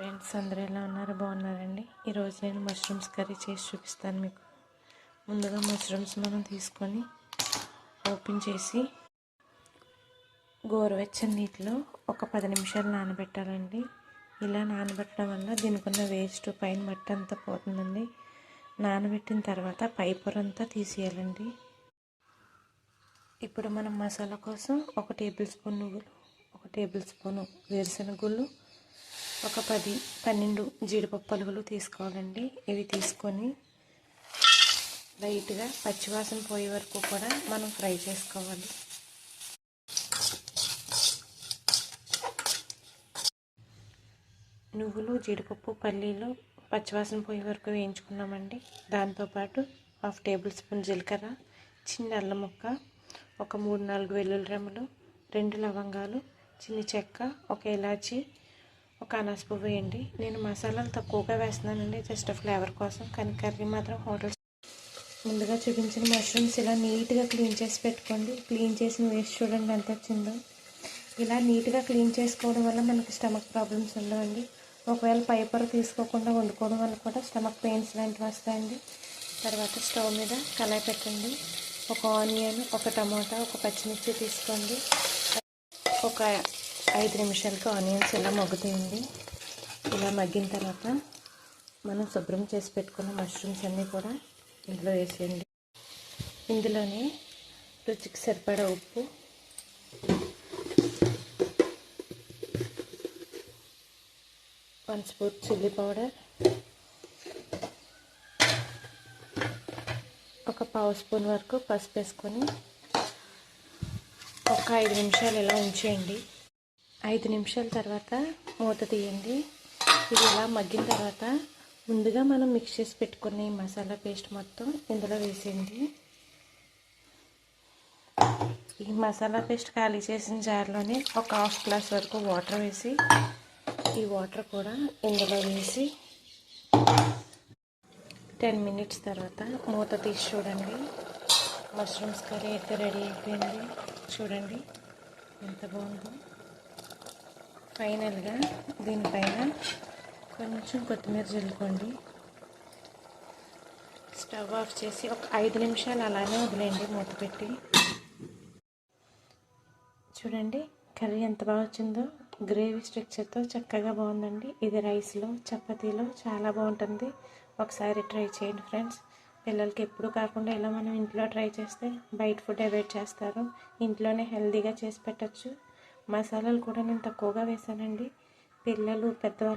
Friends అందరూ ఎలా ఉన్నారు? బాగున్నారండి. ఈరోజు నేను మష్రూమ్స్ కర్రీ చేసి చూపిస్తాను మీకు. ముందుగా మష్రూమ్స్ మనం తీసుకొని ఓపెన్ చేసి గోరువెచ్చని నీటిలో ఒక 10 నిమిషాలు నానబెట్టాలండి. ఇలా నానబెట్టడం వల్ల దీనికి ఉన్న వేస్ట్ పైన మట్టి అంతా పోతుందండి. నానబెట్టిన తర్వాత పై పొర అంతా తీసేయాలండి. ఇప్పుడు మనం మసాలా కోసం 1 టేబుల్ స్పూన్ నువ్వులు, 1 టేబుల్ స్పూను వేరుశనగ గుళ్ళు, ఒక 10-12 జీడిపప్పు పలుకులు తీసుకోవాలండి. ఇవి తీసుకొని లైట్గా పచ్చివాసన పోయే వరకు కూడా మనం ఫ్రై చేసుకోవాలి. నువ్వులు, జీడిపప్పు, పల్లీలు పచ్చివాసన పోయే వరకు వేయించుకున్నామండి. దాంతోపాటు 1/2 టేబుల్ స్పూన్ జీలకర్ర, చిన్న అల్లం ముక్క, ఒక 3-4 వెల్లుల్లి రెమ్మలు, 2 లవంగాలు, చిన్న చెక్క, ఒక ఇలాచి, ఒక అనాస పువ్వు వేయండి. నేను మసాలాలు తక్కువగా వేస్తున్నానండి, జస్ట్ ఫ్లేవర్ కోసం. కానీ కర్రీ మాత్రం హోటల్స్. ముందుగా చూపించిన మష్రూమ్స్ ఇలా నీట్గా క్లీన్ చేసి పెట్టుకోండి. క్లీన్ చేసిన వేస్ట్ చూడండి ఎంత వచ్చిందో. ఇలా నీట్గా క్లీన్ చేసుకోవడం వల్ల మనకి స్టమక్ ప్రాబ్లమ్స్ ఉండవండి. ఒకవేళ పైపొర తీసుకోకుండా వండుకోవడం వల్ల కూడా స్టమక్ పెయిన్స్ లాంటివి వస్తాయండి. తర్వాత స్టవ్ మీద కళాయి పెట్టండి. ఒక ఆనియన్, ఒక టమాటా, ఒక పచ్చిమిర్చి తీసుకోండి. ఒక 5 నిమిషాలకి ఆనియన్స్ ఇలా మగ్గుతాయండి. ఇలా మగ్గిన తర్వాత మనం శుభ్రం చేసి పెట్టుకున్న మష్రూమ్స్ అన్నీ కూడా ఇందులో వేసేయండి. ఇందులోనే రుచికి సరిపడా ఉప్పు, వన్ స్పూన్ చిల్లీ పౌడర్, ఒక 1/2 స్పూన్ వరకు పసుపు వేసుకొని ఒక 5 నిమిషాలు ఇలా ఉంచేయండి. 5 నిమిషాల తర్వాత మూత తీయండి. ఇది ఇలా మగ్గిన తర్వాత ముందుగా మనం మిక్స్ చేసి పెట్టుకున్న ఈ మసాలా పేస్ట్ మొత్తం ఇందులో వేసేయండి. ఈ మసాలా పేస్ట్ ఖాళీ చేసిన జార్లోనే ఒక 1/2 గ్లాస్ వరకు వాటర్ వేసి ఈ వాటర్ కూడా ఇందులో వేసి 10 మినిట్స్ తర్వాత మూత తీసి చూడండి. మష్రూమ్స్ కర్రీ అయితే రెడీ అయిపోయింది. చూడండి ఎంత బాగుందో. ఫైనల్గా దీనిపైన కొంచెం కొత్తిమీర చల్లుకోండి. స్టవ్ ఆఫ్ చేసి ఒక 5 నిమిషాలు అలానే వదిలేయండి మూత పెట్టి. చూడండి కర్రీ ఎంత బాగా వచ్చిందో. గ్రేవీ స్ట్రక్చర్తో చక్కగా బాగుందండి. ఇది రైస్లో, చపాతీలో చాలా బాగుంటుంది. ఒకసారి ట్రై చేయండి ఫ్రెండ్స్. పిల్లలకి ఎప్పుడు కాకుండా ఇలా మనం ఇంట్లో ట్రై చేస్తే బయట ఫుడ్ అవాయిడ్ చేస్తారు. ఇంట్లోనే హెల్తీగా చేసి పెట్టచ్చు. మసాలాలు కూడా నేను తక్కువగా వేసానండి. పిల్లలు, పెద్దవాళ్ళు